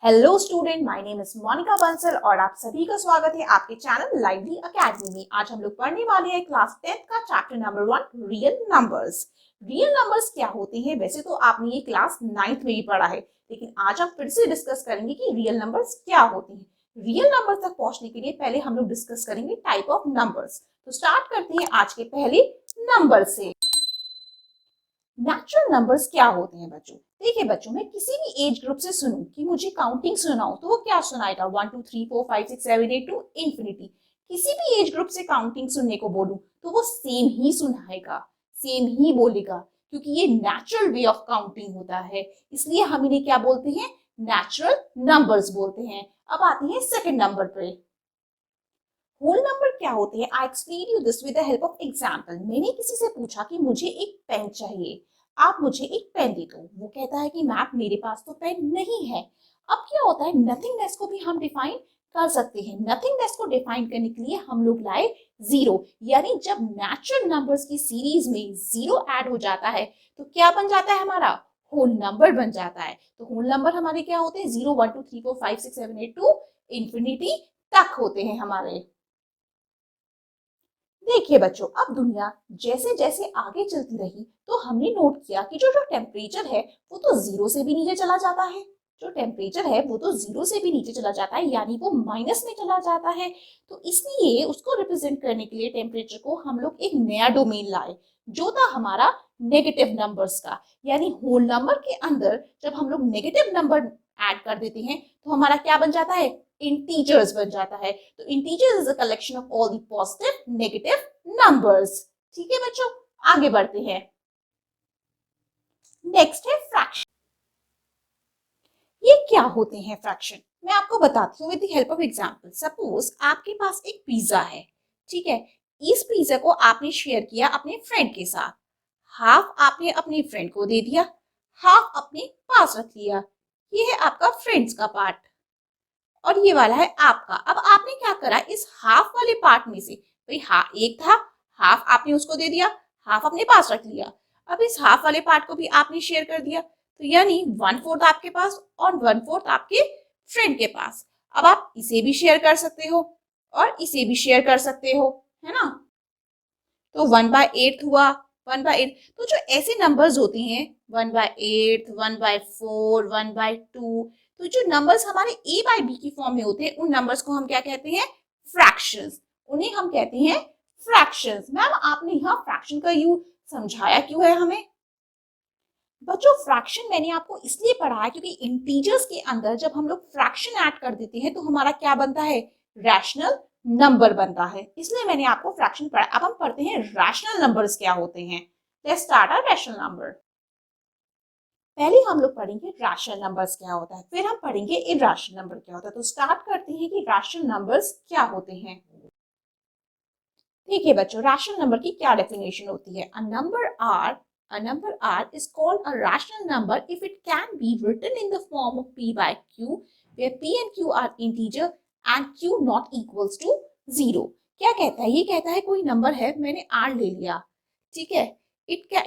Hello student, my name is Monika Bansal और आप सभी का स्वागत है आपके चैनल लाइवली एकेडमी में। आज हम लोग पढ़ने वाले हैं क्लास 10 का chapter number 1 real numbers. Real numbers क्या होते हैं? वैसे तो आपने ये क्लास 9th में भी पढ़ा है, लेकिन आज हम फिर से डिस्कस करेंगे कि रियल नंबर्स क्या होते हैं। रियल नंबर तक पहुंचने के लिए पहले हम लोग डिस्कस करेंगे टाइप ऑफ नंबर्स। तो स्टार्ट करते हैं आज के पहले नंबर से। नेचुरल नंबर्स क्या होते हैं बच्चों? देखिए बच्चों, मैं किसी भी एज ग्रुप से सुनूं कि मुझे काउंटिंग सुनाओ तो वो क्या सुनाएगा? 1 2 3 4 5 6 7 8 टू इंफिनिटी। किसी भी एज ग्रुप से काउंटिंग सुनने को बोलूं तो वो सेम ही सुनाएगा, सेम ही बोलेगा, क्योंकि ये नेचुरल वे ऑफ काउंटिंग होता है। इसलिए हम इन्हें क्या बोलते हैं? नेचुरल नंबर्स बोलते हैं। अब आते हैं सेकंड नंबर पे। होल नंबर क्या होते हैं? I explain you this with the help of example. मैंने किसी से पूछा कि मुझे एक पेन चाहिए, आप मुझे एक पेन दे दो। वो कहता है कि मैम मेरे पास तो पेन नहीं है। अब क्या होता है, नथिंगनेस को भी हम डिफाइन कर सकते हैं। नथिंगनेस को डिफाइन करने के लिए हम लोग लाए जीरो, यानी जब नेचुरल नंबर्स की सीरीज में जीरो ऐड हो जाता है तो क्या बन जाता है? हमारा होल नंबर बन जाता है। तो होल नंबर हमारे क्या होते हैं? 0 1 2 3 4 5 6 7 8 टू इंफिनिटी तक होते हैं हमारे। देखिए बच्चों, अब दुनिया जैसे जैसे आगे चलती रही तो हमने नोट किया कि जो जो टेम्परेचर है वो तो जीरो से भी नीचे चला जाता है। जो टेम्परेचर है वो तो जीरो से भी नीचे चला जाता है, यानी वो माइनस में चला जाता है। तो इसलिए उसको रिप्रेजेंट करने के लिए टेम्परेचर को हम लोग एक नया डोमेन लाए, जो था हमारा नेगेटिव नंबर्स का। यानी होल नंबर के अंदर जब हम लोग नेगेटिव नंबर ऐड कर देते हैं तो हमारा क्या बन जाता है? इंटीजर्स बन जाता है। तो integers is a collection of all the positive negative numbers. ठीक है बच्चों, आगे बढ़ते हैं। नेक्स्ट है फ्रैक्शन। ये क्या होते हैं फ्रैक्शन? मैं आपको बताती हूँ with the help of example. Suppose आपके पास एक पिज्जा है, ठीक है। इस पिज्जा को आपने शेयर किया अपने फ्रेंड के साथ। हाफ आपने अपने फ्रेंड को दे दिया, हाफ अपने पास रख लिया। ये है आपका फ्रेंड्स का पार्ट और ये वाला है आपका। अब आपने क्या करा, इस हाफ वाले पार्ट में से भाई एक था, हाफ आपने उसको दे दिया, हाफ अपने पास रख लिया। अब इस हाफ वाले पार्ट को भी आपने शेयर कर दिया, तो यानी 1/4 आपके पास और 1/4 आपके फ्रेंड के पास। अब आप इसे भी शेयर कर सकते हो और इसे भी शेयर कर सकते हो, है ना। तो 1/8 हुआ, 1/8। तो जो ऐसे नंबर्स होते हैं 1/8, 1/4, 1/2, तो जो नंबर्स हमारे ए बाई बी की फॉर्म में होते हैं उन नंबर्स को हम क्या कहते हैं? फ्रैक्शंस। उन्हें हम कहते हैं फ्रैक्शंस। मैम आपने यहाँ फ्रैक्शन का यूज समझाया क्यों है हमें? बच्चों, फ्रैक्शन मैंने आपको इसलिए पढ़ाया क्योंकि इंटीजर्स के अंदर जब हम लोग फ्रैक्शन ऐड कर देते हैं तो हमारा क्या बनता है? रैशनल नंबर बनता है। इसलिए मैंने आपको फ्रैक्शन पढ़ा। अब हम पढ़ते हैं रैशनल नंबर्स क्या होते हैं। Let's start our rational number. पहले हम लोग पढ़ेंगे रैशनल नंबर्स क्या होता है, फिर हम पढ़ेंगे इरैशनल नंबर क्या होता है। तो स्टार्ट करते हैं कि रैशनल नंबर्स क्या होते हैं। देखिए बच्चों, रैशनल नंबर की क्या डेफिनेशन होती है? A number r is called a rational number if it can be written in the form of p by q, where p and q are integer and q not equals to 0। क्या कहता है? ये कहता है कोई number है, मैंने r ले लिया, ठीक है।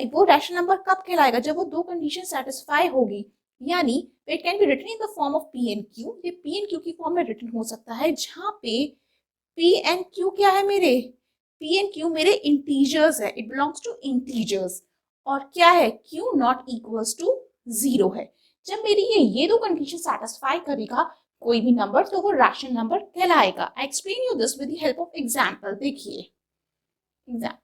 वो रैशनल नंबर कब कहलाएगा? जब वो दो कंडीशन सेटिस्फाई होगी, यानी it can be written in the form of p and q। ये p and q की फॉर्म में रिटन हो सकता है, जहां पे p and q क्या है मेरे? p and q मेरे इंटीजर्स है, इट बिलोंग्स टू इंटीजर्स। और क्या है? q नॉट इक्वल्स टू 0 है। जब मेरी ये दो कंडीशन सेटिस्फाई करेगा कोई भी नंबर, तो वो रैशनल नंबर कहलाएगा। I explain you this with the help of example. देखिए एग्जाम्पल,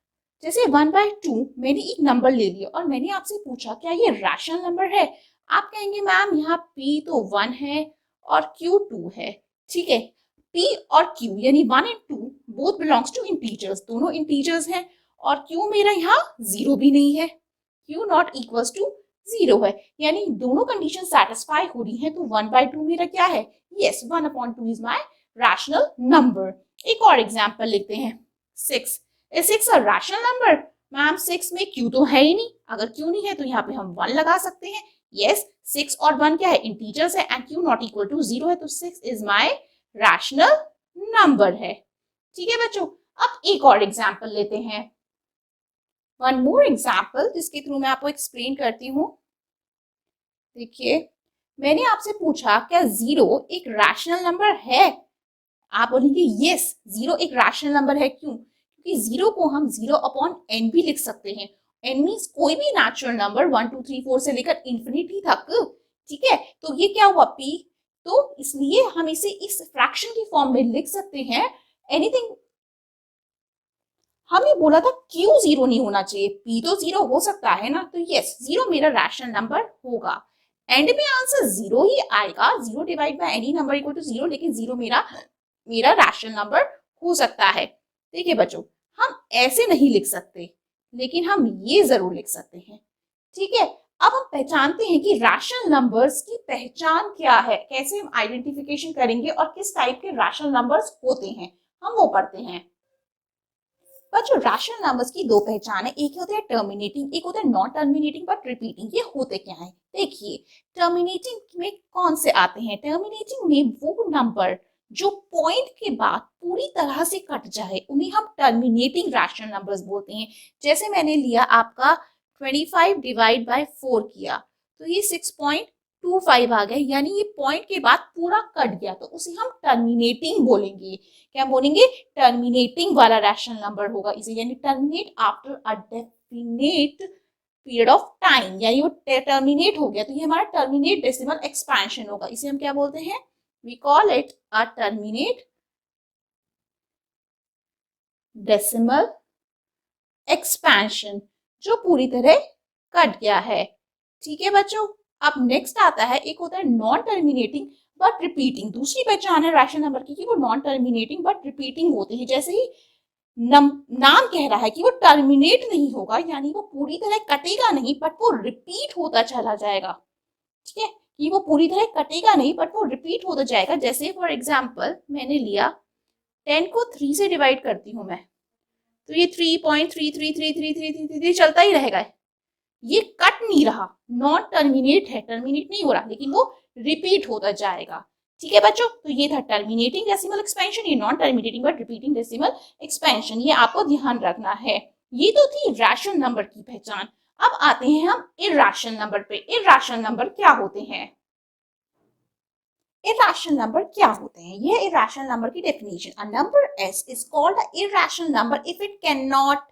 जैसे 1/2 मैंने एक नंबर ले लिया और मैंने आपसे पूछा क्या ये रैशनल नंबर है? आप कहेंगे मैम यहाँ p तो 1 है और q 2 है, ठीक है। p और q यानी 1 and 2 both belongs to integers, दोनों इंटीजर्स हैं। और q मेरा यहाँ 0 भी नहीं है, q नॉट इक्वल्स टू 0 है, यानी दोनों कंडीशन सेटिस्फाई हो रही हैं। तो 1/2 मेरा क्या है? Yes, 1/2 is my rational number. एक और एग्जांपल लेते हैं, 6। Is 6 a rational number? Ma'am 6 में q तो है ही नहीं, अगर q नहीं है तो यहाँ पे हम 1 लगा सकते हैं। यस, 6 और 1 क्या है? इंटीजर्स है and q not equal to 0 है, तो 6 इज माय रैशनल नंबर है। ठीक है बच्चों, अब एक और एग्जांपल लेते हैं, वन मोर एग्जांपल जिसके थ्रू मैं आपको एक्सप्लेन करती हूँ। देखिए मैंने आपसे पूछा क्या 0 एक रैशनल नंबर है? आप बोलेंगे यस, 0 एक रैशनल नंबर है। क्यों? क्योंकि 0 को हम 0/n भी लिख सकते हैं। n मीन्स कोई भी नेचुरल नंबर 1 2 3 4 से लेकर इंफिनिटी तक। ठीक है, तो ये क्या हुआ p, तो इसलिए हम इसे इस फ्रैक्शन की फॉर्म में लिख सकते हैं। एनीथिंग, हमें बोला था क्यों 0 नहीं होना चाहिए, p तो 0 हो सकता है ना, तो यस 0 मेरा रैशनल नंबर होगा। एंड में आंसर 0 ही आएगा, 0 divide by any number equal to 0, लेकिन 0 मेरा मेरा रैशनल नंबर हो सकता है। देखिए बच्चों, हम ऐसे नहीं लिख सकते, लेकिन हम ये जरूर लिख सकते हैं। ठीक है, अब हम पहचानते हैं कि रैशनल नंबर्स की पहचान क्या है, कैसे हम आइडेंटिफिकेशन करेंगे और किस टाइप के रैशनल नंबर्स होते हैं, हम वो पढ़ते हैं। बच्चों, रैशनल नंबर्स की दो पहचान है, एक होता है टर्मिनेटिंग, एक होता है नॉन टर्मिनेटिंग बट रिपीटिंग। ये होते क्या है? देखिए, टर्मिनेटिंग में कौन से आते हैं? टर्मिनेटिंग में वो नंबर जो पॉइंट के बाद पूरी तरह से कट जाए उन्हें हम टर्मिनेटिंग रैशनल नंबर्स बोलते हैं। जैसे मैंने लिया आपका 25 डिवाइड बाय 4 किया, तो ये 6.25 आ गए, यानी ये पॉइंट के बाद पूरा कट गया, तो उसे हम टर्मिनेटिंग बोलेंगे। क्या बोलेंगे? टर्मिनेटिंग वाला रैशनल नंबर होगा इसे, यानी terminate after a definite period of time, यानी वो टर्मिनेट हो गया, तो ये हमारा टर्मिनेट डेसिमल एक्सपेंशन होगा। इसे हम क्या बोलते हैं? We call it a terminate decimal expansion, जो पूरी तरह कट गया है। ठीक है बच्चों, अब नेक्स्ट आता है, एक होता है नॉन टर्मिनेटिंग बट रिपीटिंग। दूसरी पहचान है रैशनल नंबर की कि वो नॉन टर्मिनेटिंग बट रिपीटिंग होते हैं। जैसे ही नाम कह रहा है कि वो टर्मिनेट नहीं होगा, यानी वो पूरी तरह कटेगा नहीं, बट वो रिपीट होता चला जाएगा। ठीक है, कि वो पूरी तरह कटेगा नहीं बट वो रिपीट होता जाएगा। जैसे फॉर एग्जाम्पल मैंने लिया 10 को 3 से डिवाइड करती हूँ मैं, तो ये 3.333333 चलता ही रहेगा, ये कट नहीं रहा, नॉन टर्मिनेट है, टर्मिनेट नहीं हो रहा, लेकिन वो रिपीट होता जाएगा। ठीक है बच्चों, तो ये था टर्मिनेटिंग डेसिमल एक्सपेंशन, ये non terminating but repeating decimal expansion, ये आपको ध्यान रखना है। ये तो थी रैशनल नंबर की पहचान। अब आते हैं हम इर्रेशनल नंबर पे। इर्रेशनल नंबर क्या होते हैं? इर्रेशनल नंबर क्या होते हैं? यह इर्रेशनल नंबर की definition, a number s is called an irrational number if it cannot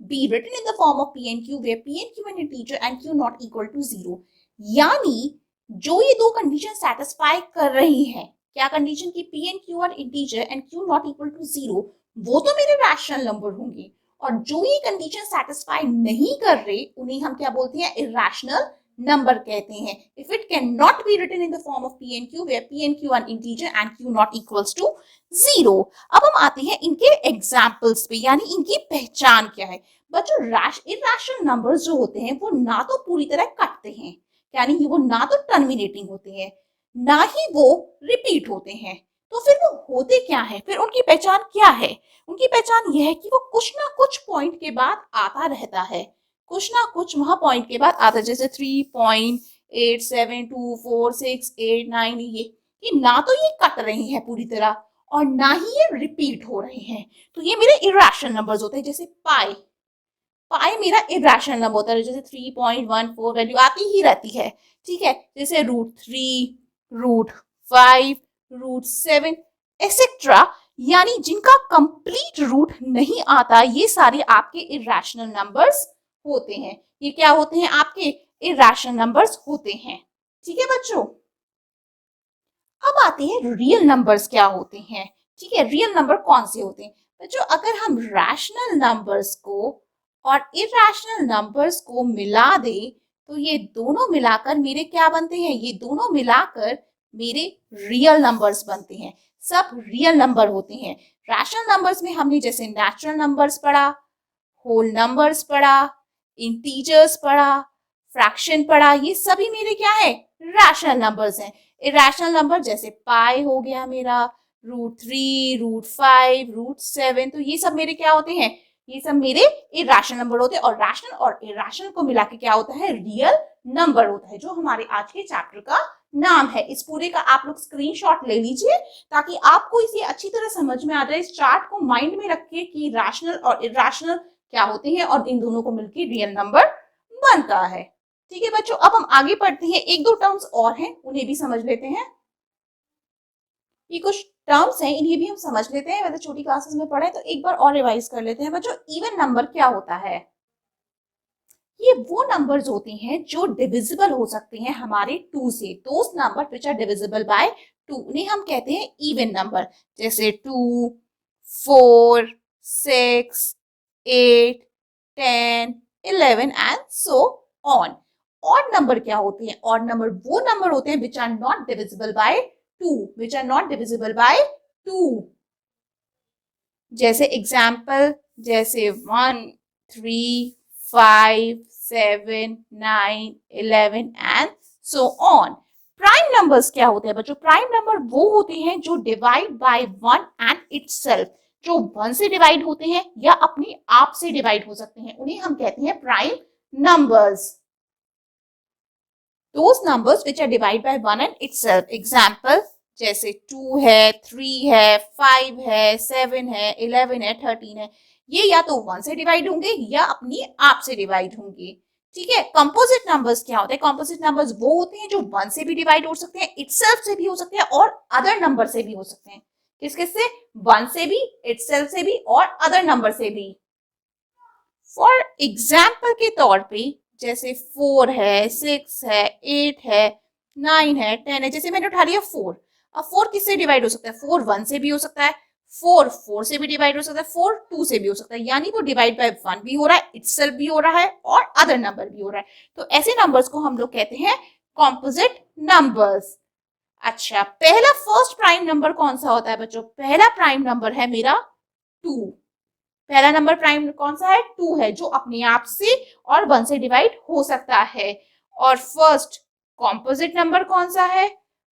be written in the form of p and q where p and q an integer and q not equal to 0। यानी जो ये दो condition satisfy कर रही है, क्या condition की p and q are integer and q not equal to 0, वो तो मेरे रैशनल नंबर होंगे। और जो ये कंडीशन सेटिस्फाई नहीं कर रहे उन्हें हम क्या बोलते हैं? इर्रेशनल नंबर कहते हैं। If it can not be written in the form of p and q where p and q are integer and q not equals to 0। अब हम आते हैं इनके एग्जाम्पल्स पे, यानी इनकी पहचान क्या है। बच्चों, इर्रेशनल नंबर्स जो होते हैं वो ना तो पूरी तरह कटते हैं, यानी वो ना तो टर्मिनेटिंग होते हैं, ना ही वो रिपीट होते हैं। तो फिर वो होते क्या है? फिर उनकी पहचान क्या है? उनकी पहचान यह है कि वो कुछ ना कुछ पॉइंट के बाद आता रहता है, कुछ ना कुछ वहां पॉइंट के बाद आता है। जैसे 3.872468 ये ना तो ये कट रहे हैं पूरी तरह और ना ही ये रिपीट हो रहे हैं, तो ये मेरे इरेशनल नंबर्स होते हैं। जैसे पाई, पाई मेरा इरेशनल नंबर होता है, जैसे 3.14 वैल्यू आती ही रहती है। ठीक है, जैसे √3, √5, √7 एक्सेट्रा, यानी जिनका कंप्लीट रूट नहीं आता, ये सारे आपके इरेशनल नंबर्स होते हैं। ये क्या होते हैं? आपके इरेशनल नंबर्स होते हैं। ठीक है बच्चों, अब आते हैं रियल नंबर्स क्या होते हैं। ठीक है, रियल नंबर कौन से होते हैं? बच्चों, अगर हम रैशनल नंबर्स को और इरेशनल नंबर्स को मिला दे, तो ये दोनों मिलाकर मेरे क्या बनते हैं? ये दोनों मिलाकर मेरे रियल नंबर्स बनते हैं। सब रियल नंबर होते हैं। रैशनल नंबर्स में हमने जैसे नेचुरल नंबर्स पढ़ा, होल नंबर्स पढ़ा, इंटीजर्स पढ़ा, फ्रैक्शन पढ़ा, ये सभी मेरे क्या है? रैशनल नंबर्स हैं। इरेशनल नंबर जैसे पाई हो गया मेरा, √3, √5, √7, तो ये सब मेरे क्या होते हैं? ये सब मेरे इरेशनल नंबर होते हैं। और रैशनल और इरेशनल को मिला के क्या होता है? रियल नंबर होता है, जो हमारे आज के चैप्टर का नाम है। इस पूरे का आप लोग स्क्रीनशॉट ले लीजिए ताकि आपको इसे अच्छी तरह समझ में आ जाए। इस चार्ट को माइंड में रखिए कि रैशनल और इरेशनल क्या होते हैं और इन दोनों को मिलकर रियल नंबर बनता है। ठीक है बच्चों, अब हम आगे पढ़ते हैं। एक दो टर्म्स और हैं, उन्हें भी समझ लेते हैं। ये कुछ टर्म्स हैं, इन्हें भी हम समझ लेते हैं। वैसे छोटी क्लासेस में पढ़े तो एक बार और रिवाइज कर लेते हैं बच्चों। इवन नंबर क्या होता है? ये वो नंबर्स होते हैं जो डिविजिबल हो सकते हैं हमारे टू से। Those number which are divisible by two, उन्हें हम कहते हैं इवन नंबर। जैसे 2, 4, 6, 8, 10, 11 and so on. Odd number क्या होते हैं? ऑड नंबर वो नंबर होते हैं which are not divisible by two, which are not divisible by two. जैसे एग्जाम्पल, जैसे 1, 3, 5, 7, 9, 11 and so on. Prime numbers क्या होते हैं बच्चों? प्राइम नंबर वो होते हैं जो डिवाइड बाय 1 एंड इटसेल्फ, जो 1 से डिवाइड होते हैं या अपने आप से डिवाइड हो सकते हैं, उन्हें हम कहते हैं prime numbers. Those numbers which are divided by 1 and itself. Example, जैसे 2 है, 3 है, 5 है, 7 है, 11 है, 13 है, ये या तो 1 से डिवाइड होंगे या अपनी आप से डिवाइड होंगे। ठीक है। कंपोजिट नंबर्स क्या होते हैं? कंपोजिट नंबर्स वो होते हैं जो 1 से भी डिवाइड हो सकते हैं, इटसेल्फ से भी हो सकते हैं और अदर नंबर से भी हो सकते हैं। किस किस से? 1 से भी, इटसेल्फ से भी और अदर नंबर से भी। फॉर एग्जाम्पल के तौर पे जैसे 4 है, 6 है, 8 है, 9 है, 10 है। जैसे मैंने उठा लिया 4। अब 4 किससे डिवाइड हो सकता है? 4 1 से भी हो सकता है, 4 4 से भी डिवाइड हो सकता है, 4 2 से भी हो सकता है। यानी वो डिवाइड बाय 1 भी हो रहा है, इटसेल्फ भी हो रहा है और अदर नंबर भी हो रहा है। तो ऐसे नंबर्स को हम लोग कहते हैं कॉम्पोजिट नंबर्स। अच्छा, पहला फर्स्ट प्राइम नंबर कौन सा होता है बच्चों? पहला प्राइम नंबर है मेरा 2। पहला नंबर प्राइम कौन सा है? 2 है, जो अपने आप से और 1 से डिवाइड हो सकता है। और फर्स्ट कॉम्पोजिट नंबर कौन सा है?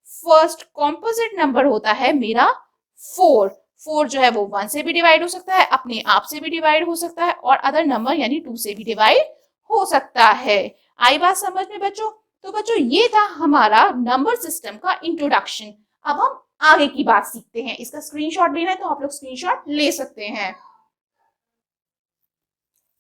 फर्स्ट कॉम्पोजिट नंबर होता है मेरा 4। 4 जो है वो 1 से भी डिवाइड हो सकता है, अपने आप से भी डिवाइड हो सकता है और अदर नंबर यानी 2 से भी डिवाइड हो सकता है। आई बात समझ में बच्चों? तो बच्चों ये था हमारा नंबर सिस्टम का इंट्रोडक्शन। अब हम आगे की बात सीखते हैं। इसका स्क्रीनशॉट लेना है तो आप लोग स्क्रीनशॉट ले सकते हैं।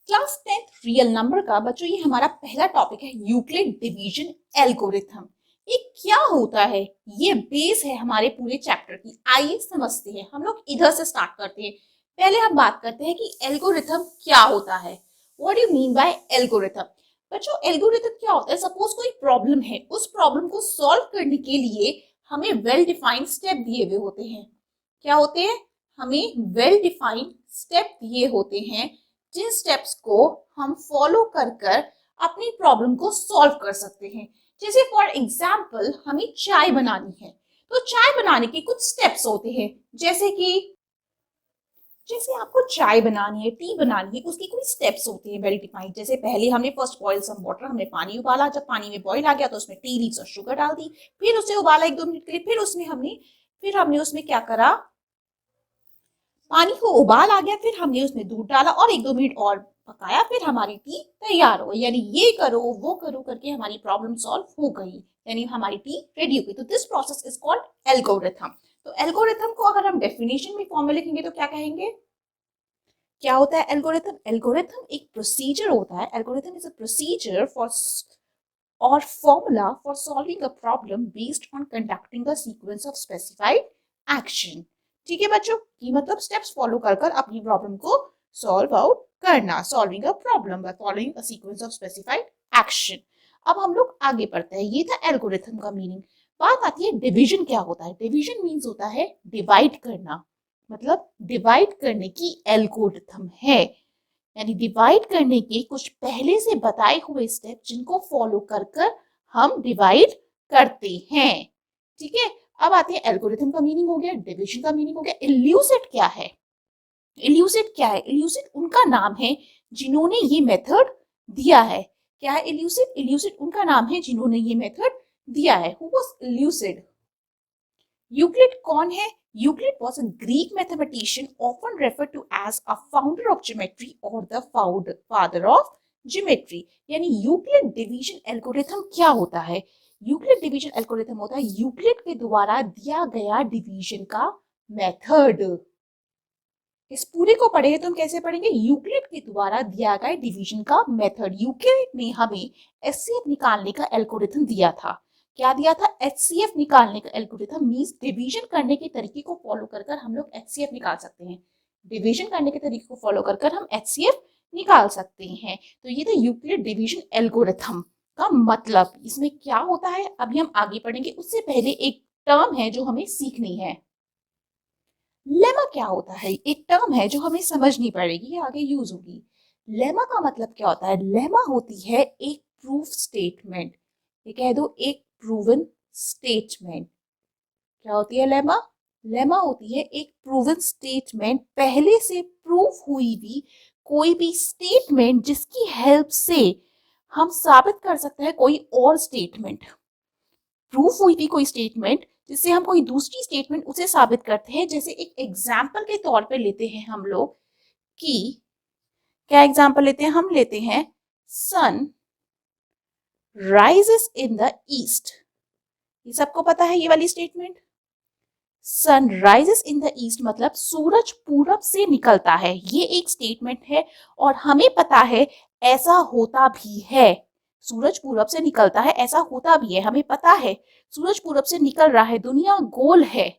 क्लास 10th रियल नंबर का बच्चों ये हमारा पहला टॉपिक है, यूक्लिड डिवीजन एल्गोरिथम। ये क्या होता है? ये बेस है हमारे पूरे चैप्टर की। आइए समझते हैं। हम लोग इधर से स्टार्ट करते हैं। पहले हम बात करते हैं कि एल्गोरिथम क्या होता है। What do you mean by algorithm? बच्चों एल्गोरिथम क्या होता है? सपोज कोई प्रॉब्लम है, उस प्रॉब्लम को सॉल्व करने के लिए हमें वेल डिफाइंड स्टेप दिए हुए होते हैं। क्या होते हैं? हमें वेल डिफाइंड स्टेप दिए होते हैं, जिन स्टेप्स को हम फॉलो कर कर अपनी प्रॉब्लम को सॉल्व कर सकते हैं। जैसे फॉर एग्जाम्पल हमें चाय बनानी है, तो चाय बनाने के कुछ स्टेप्स होते हैं। जैसे आपको चाय बनानी है, टी बनानी है, उसकी कुछ स्टेप्स होते हैं वेल डिफाइंड। जैसे पहले हमने फर्स्ट बॉयल सम वाटर, हमने पानी उबाला, जब पानी में बॉयल आ गया तो उसमें टी लीव्स और शुगर डाल दी, फिर उसे उबाला 1-2 मिनट के लिए, फिर हमने उसमें क्या करा, पानी को उबाल आ गया, फिर हमने उसमें दूध डाला और 1-2 मिनट और पकाया, फिर हमारी टी तैयार हो गई। यानी ये करो वो करो करके हमारी प्रॉब्लम सॉल्व हो गई, यानी हमारी टी रेडी हो गई। तो this process is called algorithm. तो एल्गोरिथम को अगर हम डेफिनेशन में फॉर्म में लिखेंगे तो क्या कहेंगे? क्या होता है एल्गोरिथम? एल्गोरिथम एक प्रोसीजर होता है। Algorithm is a procedure for or formula for solving a problem based on conducting a sequence of specified action। ठीक है बच्चों, ये मतलब स्टेप्स फॉलो कर कर अपनी प्रॉब्लम को सॉल्व आउट करना, solving a problem by following a sequence of specified action. अब हम लोग आगे बढ़ते हैं। ये था एल्गोरिथम का मीनिंग। बात आती है डिवीजन क्या होता है। डिवीजन मीन्स होता है डिवाइड करना, मतलब डिवाइड करने की एल्गोरिथम है, यानी डिवाइड करने के कुछ पहले से बताए हुए स्टेप जिनको फॉलो कर कर हम डिवाइड करते हैं। ठीक है। अब आते हैं एल्गोरिथम का मीनिंग हो गया, डिवीजन का मीनिंग हो गया। इल्यूसिट क्या है? इल्यूसिट क्या है? इल्यूसिट उनका नाम है जिन्होंने ये मेथड दिया है। क्या है इल्यूसिट? इल्यूसिट उनका नाम है जिन्होंने ये मेथड दिया है। Who was इल्यूसिड? यूक्लिड कौन है? Euclid was a Greek mathematician often referred to as a founder of geometry or the father of geometry। यानी यूक्लिड डिवीजन एल्गोरिथम क्या होता है? यूक्लिड डिवीजन एल्गोरिथम होता है यूक्लिड के द्वारा दिया गया डिवीजन का मेथड। इस पूरे को पढ़े तो हम कैसे पढ़ेंगे? यूक्लिड के द्वारा दिया गया डिवीजन का मेथड। यूक्लिड ने हमें एचसीएफ निकालने का एल्गोरिथम दिया था। क्या दिया था? एचसीएफ निकालने का एल्गोरिथम मींस डिवीजन करने के तरीके को फॉलो कर हम लोग एचसीएफ निकाल सकते हैं। डिवीजन करने के तरीके को फॉलो कर हम एचसीएफ निकाल सकते हैं। तो ये था यूक्लिड डिवीजन एल्गोरिथम का मतलब। इसमें क्या होता है अभी हम आगे पढ़ेंगे, उससे पहले एक टर्म है जो हमें सीखनी है। लेमा क्या होता है? एक टर्म है जो हमें समझनी पड़ेगी, ये आगे यूज होगी। लेमा का मतलब क्या होता है? लेमा होती है एक प्रूफ स्टेटमेंट। ये कह दो एक प्रूवन स्टेटमेंट। क्या होती है लेमा? लेमा होती है एक प्रूवन स्टेटमेंट, पहले से प्रूफ हुई भी कोई भी स्टेटमेंट जिसकी हेल्प से हम साबित कर सकते हैं कोई और स्टेटमेंट। प्रूफ हुई थी कोई स्टेटमेंट जिससे हम कोई दूसरी स्टेटमेंट उसे साबित करते हैं। जैसे एक एग्जाम्पल के तौर पे लेते हैं हम लोग कि क्या एग्जाम्पल लेते हैं? हम लेते हैं sun rises in the east. ये सबको पता है ये वाली statement. Sun rises in the east मतलब सूरज पूरब से निकलता है, ये एक स्टेटमेंट है। और हमें पता है ऐसा होता भी है, सूरज पूरब से निकलता है, ऐसा होता भी है, हमें पता है सूरज पूरब से निकल रहा है। दुनिया गोल है,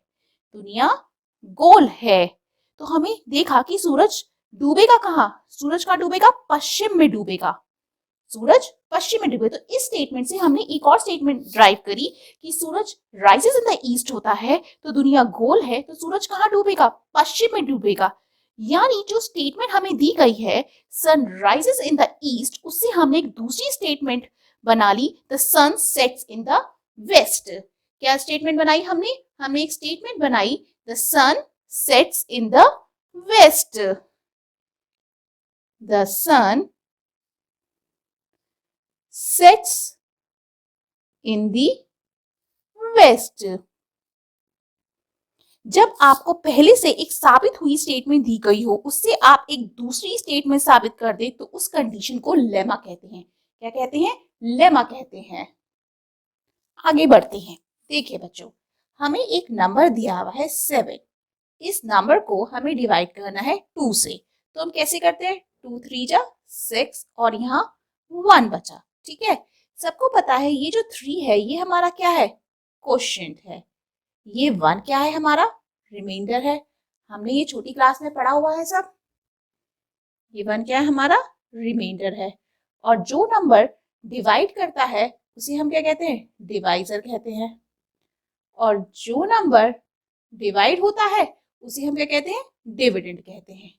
दुनिया गोल है। तो हमें देखा कि सूरज डूबेगा कहाँ? सूरज कहाँ डूबेगा? पश्चिम में डूबेगा। सूरज पश्चिम में डूबे। तो इस स्टेटमेंट से हमने एक और स्टेटमेंट ड्राइव करी कि सूरज राइजेस इन द ईस्ट होता है तो दुनिया गोल है, तो सूरज कहाँ डूबेगा? पश्चिम में डूबेगा। यानी जो स्टेटमेंट हमें दी गई है sun rises in the east, उससे हमने एक दूसरी स्टेटमेंट बना ली the sun sets in the west. क्या स्टेटमेंट बनाई हमने? हमने एक स्टेटमेंट बनाई the sun sets in the west. The sun sets in the west। जब आपको पहले से एक साबित हुई स्टेटमेंट दी गई हो, उससे आप एक दूसरी स्टेटमेंट साबित कर दे तो उस कंडीशन को लेमा कहते हैं। क्या कहते हैं? लेमा कहते हैं। आगे बढ़ते हैं। देखिए बच्चों, हमें एक नंबर दिया हुआ है 7। इस नंबर को हमें डिवाइड करना है 2 से। तो हम कैसे करते हैं? 2 3 जा 6 और यहाँ 1 बचा। ठीक है, सबको पता है ये जो 3 है ये हमारा क्या है? क्वोशिएंट है। ये 1 क्या है? हमारा रिमाइंडर है। हमने ये छोटी क्लास में पढ़ा हुआ है सब। ये 1 क्या है? हमारा रिमाइंडर है। और जो नंबर डिवाइड करता है उसे हम क्या कहते हैं? डिवाइजर कहते हैं। और जो नंबर डिवाइड होता है उसे हम क्या कहते हैं? डिविडेंड कहते हैं।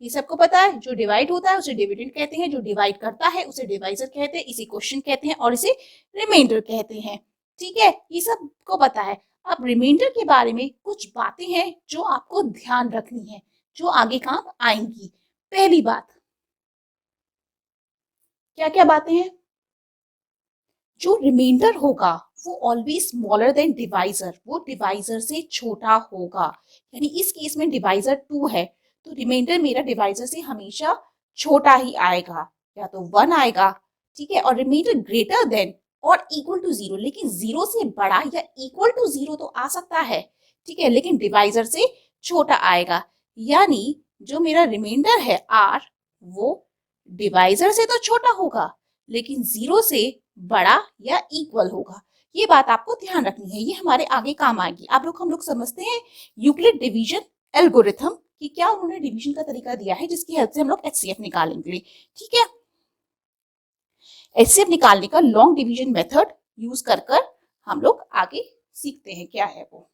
ये सबको पता है, जो डिवाइड होता है उसे डिविडेंड कहते हैं, जो डिवाइड करता है उसे डिवाइजर कहते हैं, इसे क्वेश्चन कहते हैं और इसे रिमाइंडर कहते हैं। ठीक है, ये सबको पता है। अब रिमाइंडर के बारे में कुछ बातें हैं जो आपको ध्यान रखनी है, जो आगे काम आएंगी। पहली बात, क्या क्या बातें हैं? जो रिमाइंडर होगा वो ऑलवेज स्मॉलर देन डिवाइजर, वो डिवाइजर से छोटा होगा। यानी इस केस में डिवाइजर 2 है तो रिमाइंडर मेरा डिवाइजर से हमेशा छोटा ही आएगा, या तो 1 आएगा। ठीक है, और रिमाइंडर ग्रेटर देन और इक्वल टू 0, लेकिन 0 से बड़ा या इक्वल टू 0 तो आ सकता है। ठीक है, लेकिन डिवाइजर से छोटा आएगा। यानी जो मेरा रिमाइंडर है r, वो डिवाइजर से तो छोटा होगा लेकिन 0 से बड़ा या इक्वल होगा। ये बात आपको ध्यान रखनी है, ये हमारे आगे काम आएगी। हम लोग समझते हैं यूक्लिड डिवीजन एल्गोरिथम कि क्या उन्होंने डिवीजन का तरीका दिया है जिसकी हेल्प से हम लोग एचसीएफ निकालेंगे। ठीक है, एचसीएफ निकालने का लॉन्ग डिवीजन मेथड यूज कर हम लोग आगे सीखते हैं क्या है वो।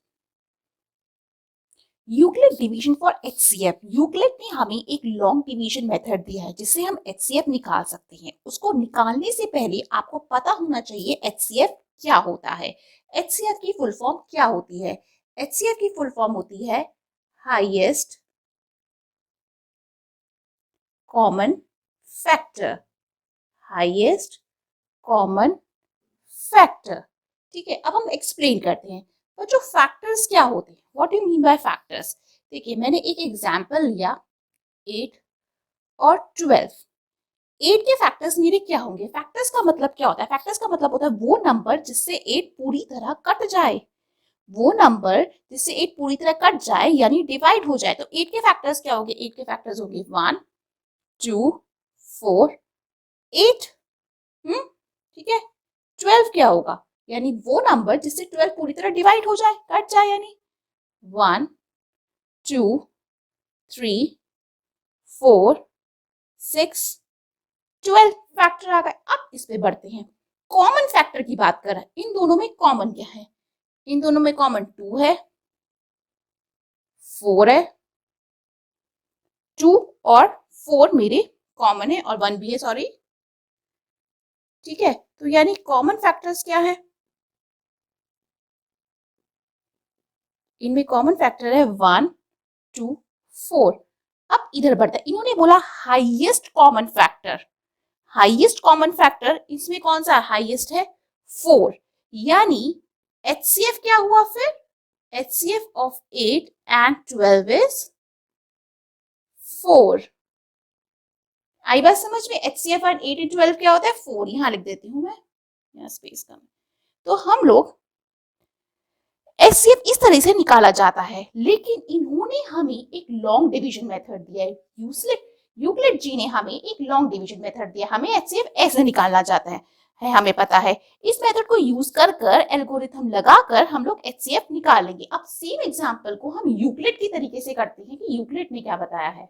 Euclid division for HCF. Euclid ने हमें एक लॉन्ग डिवीजन मेथड दिया है जिससे हम एचसीएफ निकाल सकते हैं। उसको निकालने से पहले आपको पता होना चाहिए एचसीएफ क्या होता है। एचसीएफ की फुल फॉर्म क्या होती है? एचसीएफ की फुल फॉर्म होती है highest common factor. Highest common factor. ठीक है, अब हम एक्सप्लेन करते हैं। तो जो फैक्टर्स क्या होते हैं? What you mean by factors? देखिए, मैंने एक एग्जांपल लिया 8 और 12। 8 के फैक्टर्स मेरे क्या होंगे? फैक्टर्स का मतलब क्या होता है? फैक्टर्स का मतलब होता है वो नंबर जिससे 8 पूरी तरह कट जाए, वो नंबर जिससे 8 पूरी तरह कट जाए यानी डिवाइड हो जाए। तो 8 के फैक्टर्स क्या होंगे? 8 के फैक्टर्स होंगे 1 2 4 8। ठीक है। 12 क्या होगा? यानी वो नंबर जिससे 12 पूरी तरह डिवाइड हो जाए, कट जाए, यानी 1 2 3 4 6 12 फैक्टर आ गए। अब इस पे बढ़ते हैं। कॉमन फैक्टर की बात कर रहे हैं। इन दोनों में कॉमन क्या है? इन दोनों में कॉमन 2 है, 4 है, 2 और 4 मेरे कॉमन है और 1 भी है, सॉरी। ठीक है, तो यानी कॉमन फैक्टर्स क्या है? इनमें कॉमन फैक्टर है 1 2 4। अब इधर बढ़ता है। इन्होंने बोला highest common factor. Highest common factor इसमें कौन सा हाईएस्ट है? 4। यानी HCF क्या हुआ फिर? HCF of 8 and 12 is 4। आई बात समझ में? HCF and 8 and 12 क्या होता है? 4। यहां लिख देती हूं मैं, यहाँ स्पेस कम। तो हम लोग HCF इस तरह से निकाला जाता है, लेकिन इन्होंने हमें एक लॉन्ग डिवीजन मेथड दिया है। यूक्लिड जी ने हमें एक लॉन्ग डिवीजन मेथड दिया। हमें HCF ऐसे निकालना जाता है, हमें पता है। इस मेथड को यूज कर कर एल्गोरिथम लगाकर हम लोग HCF निकालेंगे। अब सेम एग्जांपल को हम यूक्लिड की तरीके से करते हैं कि यूक्लिड ने क्या बताया है।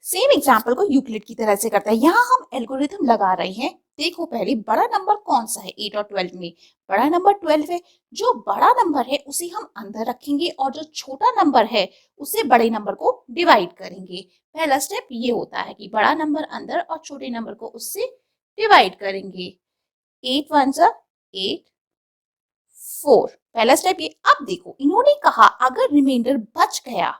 सेम एग्जांपल को यूक्लिड की तरह से करता है। यहाँ हम एल्गोरिथम लगा रहे हैं। देखो पहले बड़ा नंबर कौन सा है 8 और 12 में? बड़ा नंबर 12 है। जो बड़ा नंबर है उसे हम अंदर रखेंगे और जो छोटा नंबर है उसे बड़े नंबर को डिवाइड करेंगे। पहला स्टेप ये होता है कि बड़ा नंबर अंदर और छोटे नंबर को उससे डिवाइड करेंगे। 8 1 जा 8 4। पहला स्टेप ये। अब देखो इन्होंने कहा अगर रिमाइंडर बच गया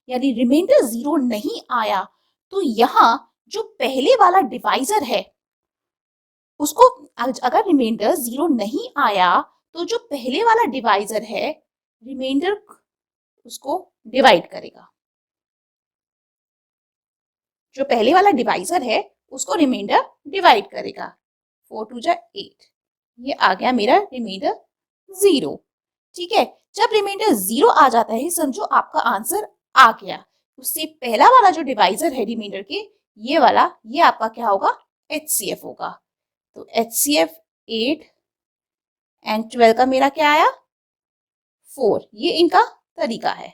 यानी रिमाइंडर 0 नहीं आया तो यहाँ जो पहले वाला डिवाइजर है उसको, अगर रिमाइंडर 0 नहीं आया तो जो पहले वाला डिवाइजर है रिमाइंडर उसको डिवाइड करेगा। जो पहले वाला डिवाइजर है उसको रिमाइंडर डिवाइड करेगा। 4 2 जा 8। ये आ गया मेरा रिमाइंडर 0। ठीक है, जब रिमाइंडर 0 आ जाता है समझो आपका आंसर आ गया। उससे पहला वाला जो डिवाइजर है रिमाइंडर के, ये वाला, ये आपका क्या होगा? HCF होगा। तो HCF 8 एंड 12 का मेरा क्या आया? 4। ये इनका तरीका है।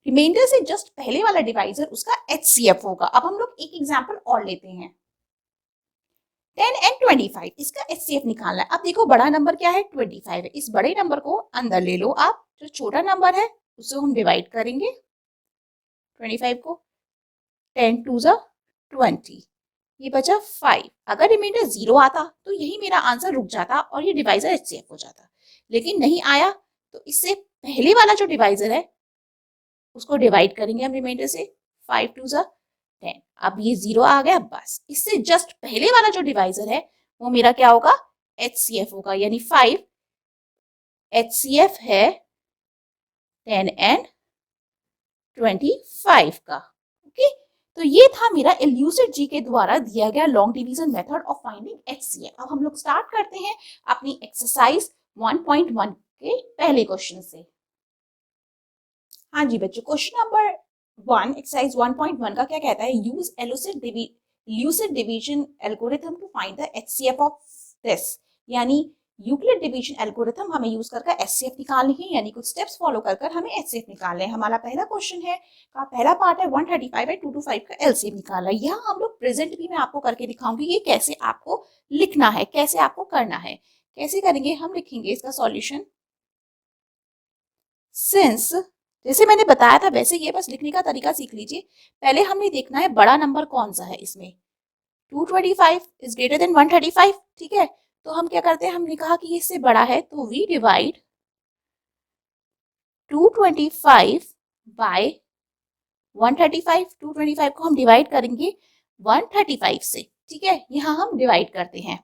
रिमाइंडर से जस्ट पहले वाला डिवाइजर उसका HCF होगा। अब हम लोग एक एग्जांपल और लेते हैं। 10 एंड 25 इसका HCF निकालना है। अब देखो बड़ा नंबर क्या है? 25 है। इस बड़े नंबर को अंदर ले लो आप। जो छोटा नंबर है उससे हम डिवाइड करेंगे 25 को। 10 2 जा 20। ये बचा 5। अगर रिमाइंडर 0 आता तो यही मेरा आंसर रुक जाता और ये डिवाइजर HCF हो जाता। लेकिन नहीं आया तो इससे पहले वाला जो डिवाइजर है उसको डिवाइड करेंगे हम रिमाइंडर से। 5 2 जा 10। अब ये 0 आ गया, बस इससे जस्ट पहले वाला जो डिवाइजर है वो मेरा क्या होगा? HCF होगा। यानी 5 HCF है 10 एंड 25 का। ओके, तो ये था मेरा इल्यूसिड जी के द्वारा दिया गया long division method of finding HCF। अब हम लोग स्टार्ट करते हैं अपनी एक्सरसाइज 1.1 के पहले क्वेश्चन से। हाँ जी बच्चों, क्वेश्चन नंबर 1 एक्सरसाइज 1.1 का क्या कहता है? यूज इल्यूसिड division algorithm to find the HCF of this. यानी यूक्लिड डिवीजन एल्गोरिथम हमें यूज करके HCF निकालनी है, यानी कुछ स्टेप्स फॉलो कर हमें HCF निकालना है। हमारा पहला क्वेश्चन है का पहला पार्ट है 135 है 225 का LCM निकालना है। यहाँ हम लोग प्रेजेंट भी मैं आपको करके दिखाऊंगी ये कैसे आपको लिखना है, कैसे आपको करना है। कैसे करेंगे? हम लिखेंगे इसका सॉल्यूशन सिंस, जैसे मैंने बताया था वैसे ये बस लिखने का तरीका सीख लीजिए। पहले हमें देखना है बड़ा नंबर कौन सा है इसमें। 225 इज ग्रेटर देन 135। ठीक है, तो हम क्या करते हैं? हमने कहा कि इससे बड़ा है तो वी डिवाइड 225 बाय 135। 225 को हम डिवाइड करेंगे 135 से। ठीक है, यहाँ हम डिवाइड करते हैं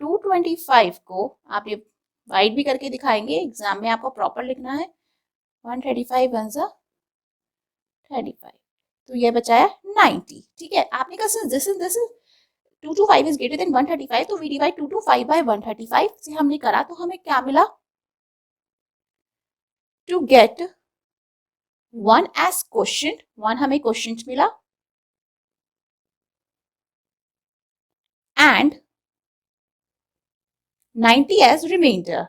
225 को। आप ये डिवाइड भी करके दिखाएंगे, एग्जाम में आपको प्रॉपर लिखना है। 135 वन जा 35, तो ये बचाया 90। ठीक है, आपने कहा this is 225 is greater than 135, तो वी डिवाइड 225 बाय 135 से हमने करा, तो हमें क्या मिला? टू गेट 1 एज क्वेश्चन, 1 हमें क्वेश्चन मिला, and 90 as remainder,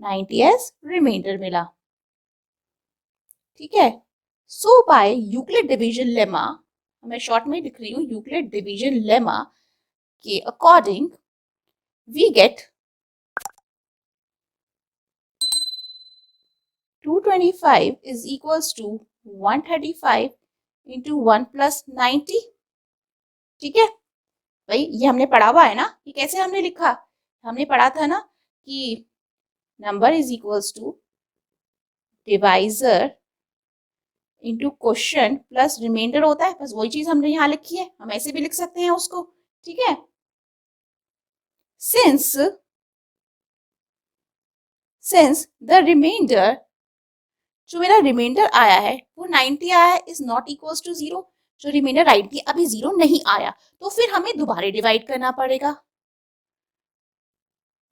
90 as remainder मिला। ठीक है, so by Euclid division lemma, मैं शॉर्ट में लिख रही हूँ, यूक्लिड डिवीजन लेमा के according we get 225 is equals to 135 into 1 plus 90। ठीक है भाई, ये हमने पढ़ा हुआ है ना, ये कैसे हमने लिखा? हमने पढ़ा था ना कि number is equals to divisor into question plus remainder होता है, बस वही चीज हमने यहाँ लिखी है, हम ऐसे भी लिख सकते हैं उसको। ठीक है, सिंस द रिमाइंडर, जो मेरा रिमाइंडर आया है वो 90 आया है, इज नॉट इक्वल्स टू 0, जो रिमाइंडर राइट अभी 0 नहीं आया, तो फिर हमें दोबारा डिवाइड करना पड़ेगा।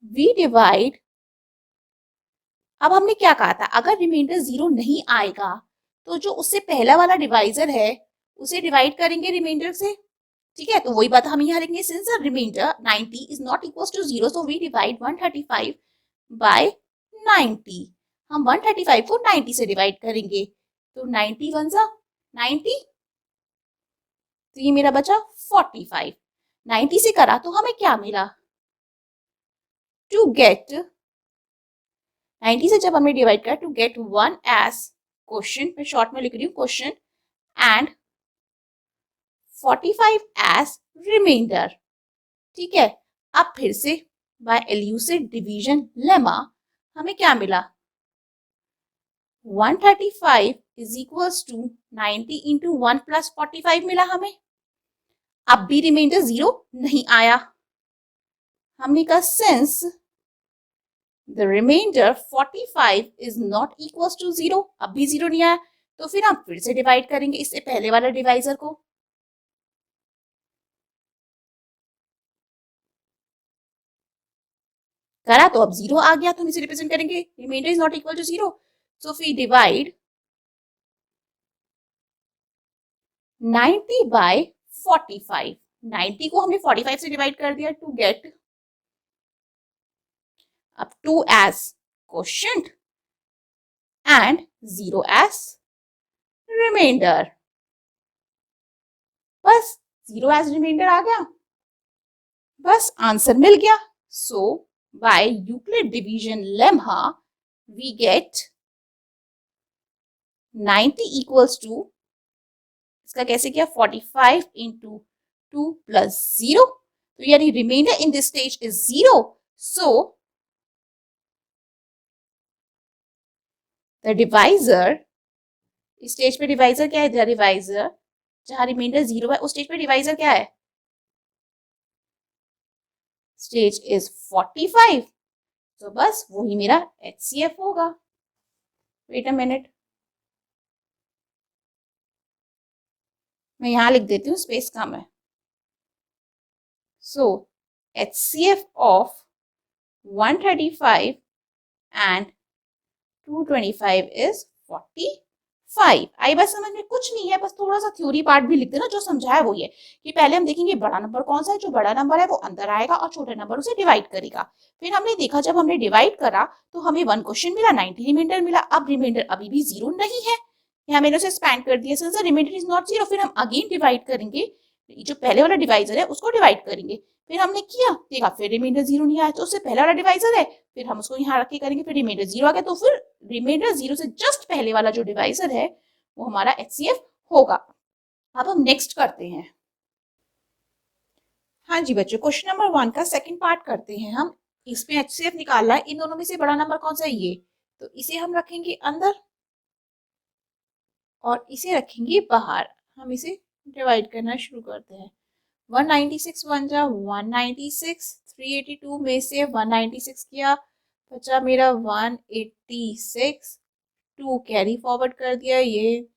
वी डिवाइड, अब हमने क्या कहा था, अगर रिमाइंडर 0 नहीं आएगा तो जो उससे पहला वाला डिवाइजर है उसे डिवाइड करेंगे रिमाइंडर से। ठीक है, तो वही बात हम यहाँ लिखेंगे, since the remainder 90 is not equals to 0, so we divide 135 by 90। हम 135 को 90 से डिवाइड करेंगे, तो 90 वन सा 90, तो ये मेरा बचा 45। 90 से करा तो हमें क्या मिला? टू गेट 90 से जब हमने डिवाइड करा, टू गेट 1 एज क्वेश्चन, मैं शॉर्ट में लिख रही हूँ क्वेश्चन, एंड 45 एज रिमाइंडर। ठीक है, अब फिर से बाय एल्यूसिव डिवीजन लेमा हमें क्या मिला? 135 is equals to 90 into 1 plus 45 मिला हमें। अब भी रिमाइंडर 0 नहीं आया, हमने कहा since the remainder 45 is not equals to 0, अब भी 0 नहीं आया, तो फिर हम फिर से डिवाइड करेंगे इससे पहले वाला डिवाइजर को। करा तो अब 0 आ गया, तो हम इसे रिप्रेजेंट करेंगे remainder is not equal to 0, so we divide 90 by 45। 90 को हमने 45 से डिवाइड कर दिया टू गेट अब 2 as quotient and 0 as remainder. बस 0 एज रिमाइंडर आ गया, बस आंसर मिल गया। So by Euclid division lemma we get 90 equals to, इसका कैसे किया, 45 इंटू 2 प्लस 0, तो यानी remainder in this stage is 0, so the divisor, इस स्टेज पे डिवाइजर क्या है, द डिवाइजर जहां रिमाइंडर 0 है उस स्टेज पे डिवाइजर क्या है, स्टेज इज 45, तो बस वही मेरा HCF होगा। वेट अ मिनट, मैं यहां लिख देती हूँ, स्पेस कम है। सो HCF ऑफ 135 एंड 225 इज 45। आई बात समझ में? कुछ नहीं है, बस थोड़ा सा थ्योरी पार्ट भी लिख देना, जो समझाया वो ये कि पहले हम देखेंगे बड़ा नंबर कौन सा है, जो बड़ा नंबर है वो अंदर आएगा और छोटे नंबर उसे डिवाइड करेगा। फिर हमने देखा जब हमने डिवाइड करा तो हमें 1 क्वेश्चन मिला, 90 रिमाइंडर मिला। अब रिमाइंडर अभी भी 0 नहीं है, यहाँ मैंने उसे एक्सपैंड कर दिया, since the remainder is not 0, फिर हम अगेन डिवाइड करेंगे, जो पहले वाला डिवाइजर है उसको डिवाइड करेंगे। फिर हमने किया, देखा फिर रिमाइंडर 0 नहीं आया, तो उससे पहला वाला डिवाइजर है, फिर हम उसको यहाँ रख के करेंगे, फिर रिमाइंडर 0 आ गया, तो फिर रिमाइंडर 0 से जस्ट पहले वाला जो डिवाइजर है वो हमारा HCF होगा। अब हम नेक्स्ट करते हैं। हाँ जी बच्चों, क्वेश्चन नंबर 1 का सेकंड पार्ट करते हैं हम। इसमें HCF निकालना है, इन दोनों में से बड़ा नंबर कौन सा है, ये, तो इसे हम रखेंगे अंदर और इसे रखेंगे बाहर। हम इसे डिवाइड करना शुरू करते हैं। 196 वन जा 196, 382 में से 196 किया, बचा मेरा 186, 2 कैरी फॉरवर्ड कर दिया, ये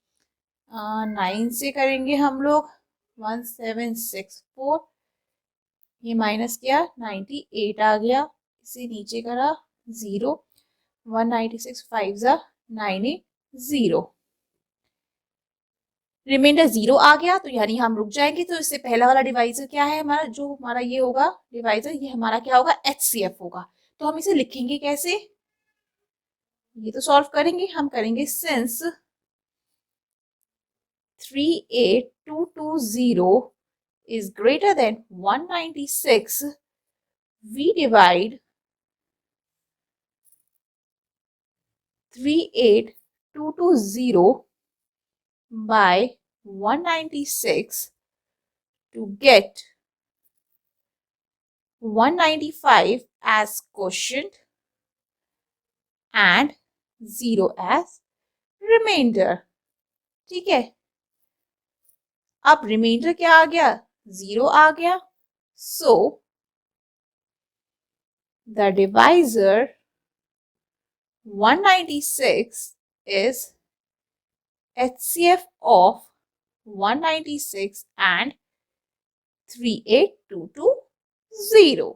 9 से करेंगे हम लोग, 1764, ये माइनस किया 98 आ गया, इसे नीचे करा 0, 196 5 जा 980, रिमाइंडर 0 आ गया तो यानी हम रुक जाएंगे। तो इससे पहला वाला डिवाइजर क्या है हमारा, जो हमारा ये होगा डिवाइजर, ये हमारा क्या होगा, HCF होगा। तो हम इसे लिखेंगे कैसे, ये तो सॉल्व करेंगे, हम करेंगे since 38220 is greater than 196, we divide 38220 by 196 to get 195 as quotient and 0 as remainder। ठीक है, अब रिमाइंडर क्या आ गया, 0 आ गया। सो the divisor 196 is HCF of 196 and 38220।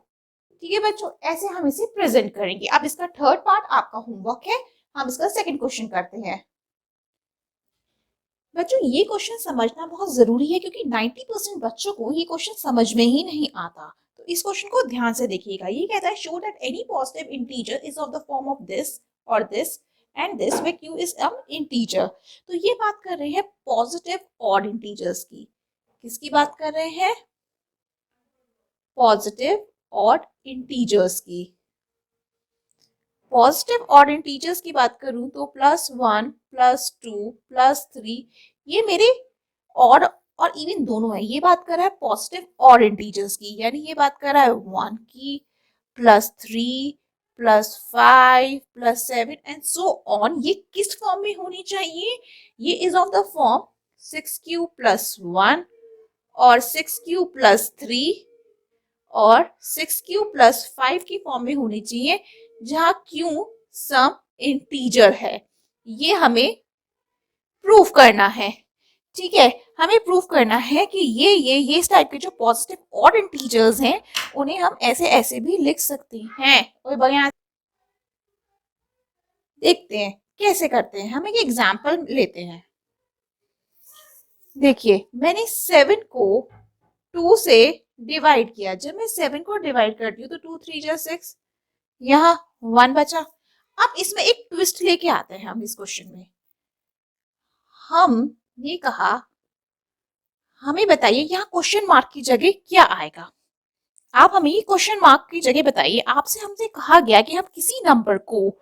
ठीक है बच्चों, ऐसे हम इसे प्रेजेंट करेंगे। अब इसका थर्ड पार्ट आपका होमवर्क है, हम इसका सेकंड क्वेश्चन करते हैं। बच्चों ये क्वेश्चन समझना बहुत जरूरी है क्योंकि 90% बच्चों को ये क्वेश्चन समझ में ही नहीं आता। तो इस क्वेश्चन को ध्यान से देखिएगा। ये कहता है show that any positive integer is of the form of this or this and this where q is an integer. तो ये बात कर रहे हैं पॉजिटिव ऑड इंटीजर्स की। किसकी बात कर रहे हैं, पॉजिटिव ऑड इंटीजर्स की। पॉजिटिव ऑड इंटीजर्स की बात करूं तो +1 +2 +3 ये मेरे ऑड और इवन दोनों है। ये बात कर रहा है पॉजिटिव ऑड इंटीजर्स की, यानी ये बात कर रहा है 1 की, +3 +5 +7 एंड सो ऑन। ये किस फॉर्म में होनी चाहिए, ये is of the form 6q + 1 और 6q + 3 और 6q + 5 की फॉर्म में होनी चाहिए, जहां q सम इंटीजर है। ये हमें प्रूफ करना है। ठीक है, हमें प्रूफ करना है कि ये इस टाइप के जो पॉजिटिव ऑड इंटीजर्स हैं उन्हें हम ऐसे ऐसे भी लिख सकते हैं। और बढ़िया देखते हैं कैसे करते हैं। हम एक एग्जांपल लेते हैं। देखिए मैंने 7 को 2 से डिवाइड किया। जब मैं 7 को डिवाइड करती हूँ तो 2 3 जा 6, यहाँ 1 बचा। अब इसमें एक ट्विस्ट लेके आते हैं हम इस क्वेश्चन में। हम ये कहा हमें बताइए यहाँ क्वेश्चन मार्क की जगह क्या आएगा। आप हमें ये क्वेश्चन मार्क की जगह बताइए। आपसे हमसे कहा गया कि हम किसी नंबर को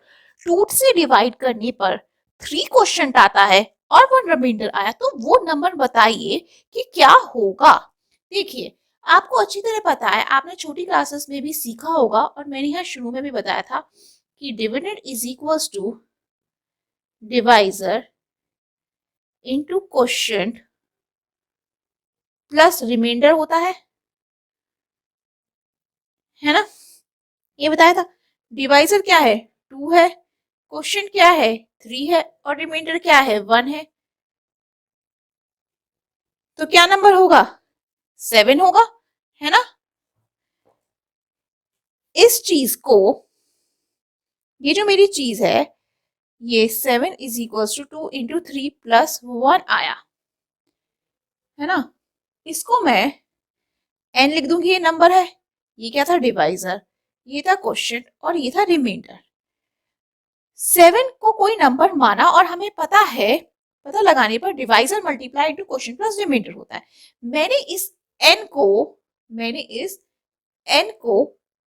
2 से डिवाइड करने पर 3 क्वेश्चन आता है और 1 रिमाइंडर आया, तो वो नंबर बताइए कि क्या होगा। देखिए आपको अच्छी तरह पता है, आपने छोटी क्लासेस में भी सीखा होगा और मैंने यहाँ शुरू में भी बताया था कि dividend is equals to divisor into quotient plus remainder होता है ना। ये बताया था। डिवाइजर क्या है, 2 है, क्वोशिएंट क्या है, 3 है और रिमाइंडर क्या है, 1 है। तो क्या नंबर होगा, 7 होगा, है ना। इस चीज को, ये जो मेरी चीज है, ये 7 इज इक्वल्स टू 2 इंटू 3 + 1 आया, है ना। इसको मैं n लिख दूंगी, ये नंबर है। ये क्या था, डिवाइजर, ये था क्वोशिएंट और ये था रिमाइंडर। 7 को कोई नंबर माना और हमें पता है, पता लगाने पर divisor multiply into quotient plus remainder होता है। मैंने इस n को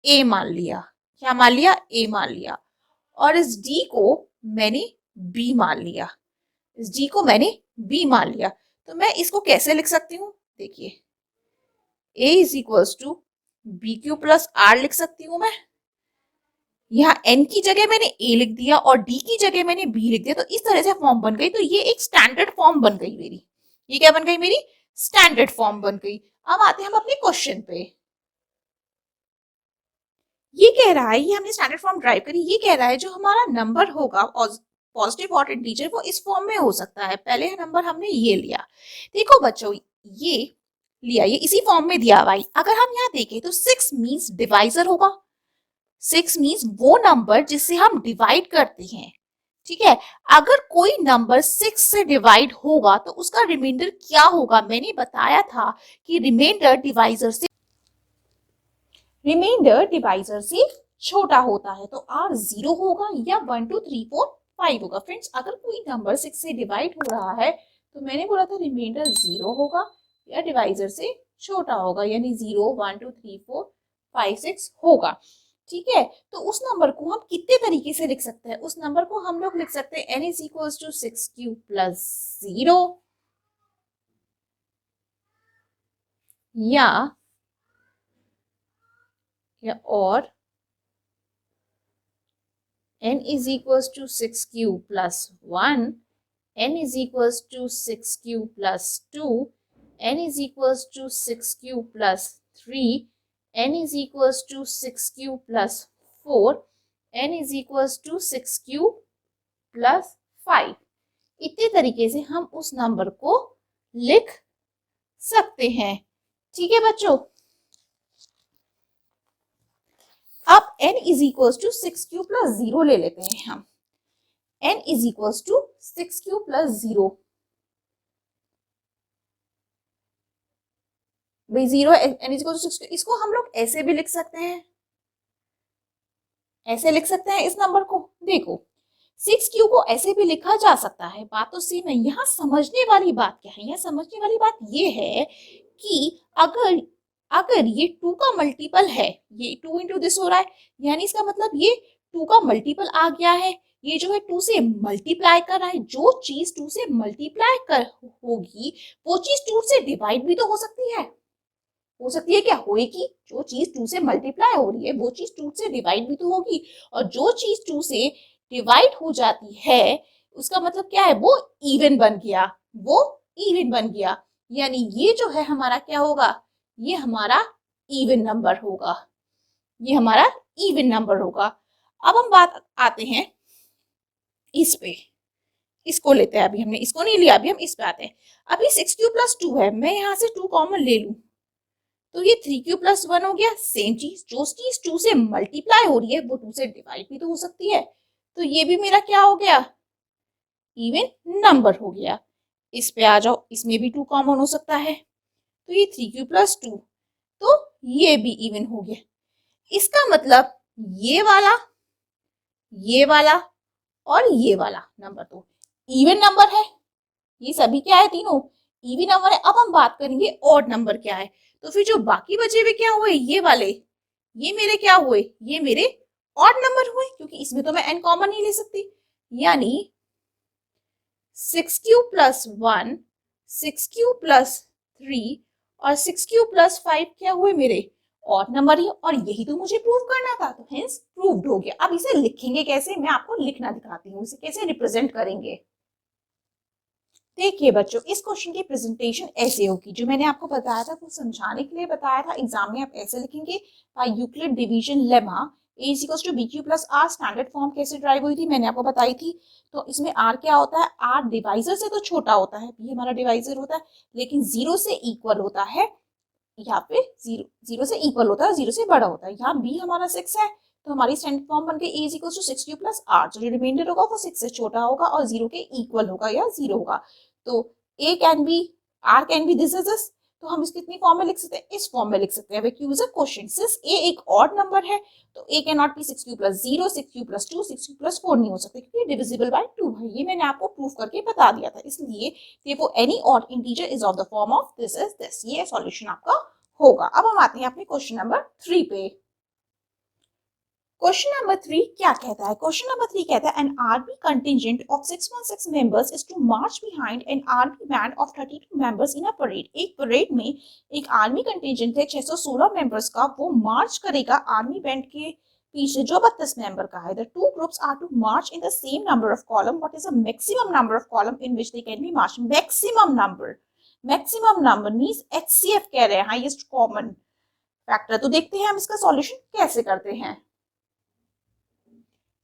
a मान लिया। क्या मान लिया, a मान लिया। और इस d को मैंने b मान लिया। इस d को मैंने b मान लिया। तो मैं इसको कैसे लिख सकती हूँ, देखिए a is equals to BQ + R लिख सकती हूँ मैं। यहाँ n की जगह मैंने a लिख दिया और d की जगह मैंने b लिख दिया। तो इस तरह से फॉर्म बन गई। तो ये एक स्टैंडर्ड फॉर्म बन गई मेरी। ये क्या बन गई, मेरी स्टैंडर्ड फॉर्म बन गई। अब आते हैं हम अपने क्वेश्चन पे। ये कह रहा है, ये हमने स्टैंडर्ड फॉर्म ड्राइव करी। ये कह रहा है जो हमारा नंबर होगा पॉजिटिव ऑड इंटीजर वो इस फॉर्म में हो सकता है। पहले नंबर हमने ये लिया। देखो बच्चों, ये लिया, ये इसी फॉर्म में दिया हुआ है। अगर हम यहाँ देखें तो 6 मीन्स डिवाइजर होगा, 6 मीन्स वो नंबर जिससे हम डिवाइड करते हैं, ठीक है। अगर कोई नंबर 6 से डिवाइड होगा तो उसका रिमाइंडर क्या होगा, मैंने बताया था कि रिमाइंडर डिवाइजर से छोटा होता है, तो R 0 होगा या 1 2 3 4 5 होगा। फ्रेंड्स, अगर कोई नंबर 6 से डिवाइड हो रहा है तो मैंने बोला था रिमाइंडर 0 होगा या डिवाइजर से छोटा होगा, यानी 0 1 2 3 4 5 6 होगा, ठीक है। तो उस नंबर को हम कितने तरीके से लिख सकते हैं, उस नंबर को हम लोग लिख सकते हैं n is to 6 cube plus 0, या और n is equals to 6 cube plus 1, n is equals to 6 cube plus 2, n is equals to 6 cube plus 3, n is equals to 6 cube plus 4, n is equals to 6 cube plus 5। इतने तरीके से हम उस number को लिख सकते हैं, ठीक है बच्चों। अब n is equals to 6 q plus 0 ले लेते हैं हम। n is equals to 6 q plus 0, भाई 0 n इज इक्वल्स टू 6, इसको हम लोग ऐसे भी लिख सकते हैं, ऐसे लिख सकते हैं इस नंबर को। देखो 6 क्यू को ऐसे भी लिखा जा सकता है, बात तो सेम है। यहाँ समझने वाली बात क्या है, यहाँ समझने वाली बात ये है कि अगर ये 2 का मल्टीपल है, ये 2 इंटू दिस हो रहा है, यानी इसका मतलब ये 2 का मल्टीपल आ गया है, ये जो है 2 से मल्टीप्लाई कर रहा है। जो चीज 2 से मल्टीप्लाई कर होगी वो चीज 2 से डिवाइड भी तो हो सकती है, क्या होगी, जो चीज 2 से मल्टीप्लाई हो रही है वो चीज 2 से डिवाइड भी तो होगी, और जो चीज 2 से डिवाइड हो जाती है उसका मतलब क्या है, वो इवन बन गया, वो इवन बन गया, यानी ये जो है हमारा क्या होगा, ये हमारा इवन नंबर होगा, ये हमारा इवन नंबर होगा। अब हम बात आते हैं इस पे, इसको लेते हैं, अभी हमने इसको नहीं लिया, अभी हम इस पे आते हैं। अभी 6 क्यू प्लस 2 है, मैं यहाँ से 2 कॉमन ले लूं तो ये 3 क्यू प्लस 1 हो गया। सेम चीज, जो चीज 2 से मल्टीप्लाई हो रही है वो 2 से डिवाइड भी तो हो सकती है, तो ये भी मेरा क्या हो गया, इवन नंबर हो गया। इस पे आ जाओ, इसमें भी 2 कॉमन हो सकता है, तो ये 3 क्यू प्लस 2, तो ये भी इवन हो गया। इसका मतलब ये वाला और ये वाला नंबर तो इवन नंबर है, ये सभी क्या है, तीनों इवन नंबर है। अब हम बात करेंगे ऑड नंबर क्या है, तो फिर जो बाकी बचे हुए क्या हुए, ये वाले, ये मेरे क्या हुए, ये मेरे ऑड नंबर हुए, क्योंकि इसमें तो मैं n कॉमन नहीं ले सकती, यानी 6 क्यू प्लस 1, 6 क्यू प्लस 3 और 6 क्यू प्लस 5 क्या हुए, मेरे ऑड नंबर ही, और यही तो मुझे प्रूव करना था, तो हेंस प्रूव्ड हो गया। अब इसे लिखेंगे कैसे, मैं आपको लिखना दिखाती हूँ, इसे कैसे रिप्रेजेंट करेंगे। देखिए बच्चों, इस क्वेश्चन की प्रेजेंटेशन ऐसे होगी, जो मैंने आपको बताया था वो समझाने के लिए बताया था। एग्जाम में आप ऐसे लिखेंगे, by Euclid division lemma a is equals to bq plus r, standard form कैसे ड्राइव हुई थी मैंने आपको बताई थी। तो इसमें r क्या होता है, r डिवाइजर से तो छोटा होता है, b हमारा डिवाइजर होता है, लेकिन 0 से इक्वल होता है, यहाँ पे 0 से इक्वल होता है, 0 से बड़ा होता है। यहाँ b हमारा 6 है, तो हमारी स्टैंडर्ड फॉर्म बन गई a is equals to 6 q plus r, जो रिमाइंडर होगा वो 6 से छोटा होगा और 0 के इक्वल होगा या 0 होगा। तो a can be, r can be, this is this, तो हम इसको कितनी फॉर्म में लिख सकते हैं, इस फॉर्म में लिख सकते हैं। Q is a quotient, since a एक ऑड नंबर है तो a can not B 6 q plus 0, 6 q plus 2, 6 q plus 4 नहीं हो सकते, क्योंकि डिविजिबल बाय 2 है, ये मैंने आपको प्रूफ करके बता दिया था। इसलिए देखो any odd integer is of the form of this is this, ये सॉल्यूशन आपका होगा। अब हम आते हैं अपने क्वेश्चन नंबर 3 पे। क्वेश्चन नंबर 3 क्या कहता है, क्वेश्चन नंबर 3 कहता है an army contingent of 616 members is to march behind an army band of 32 members in a parade. एक परेड में एक आर्मी कंटिजेंट है 616 मेंबर्स का, वो मार्च करेगा आर्मी बैंड के पीछे जो 32 मेंबर का है। The two groups are to march in the same number of column, what is the maximum number of column in which they can be march. Maximum number means HCF कह रहे हैं, highest common factor. तो देखते हैं हम इसका solution कैसे करते हैं।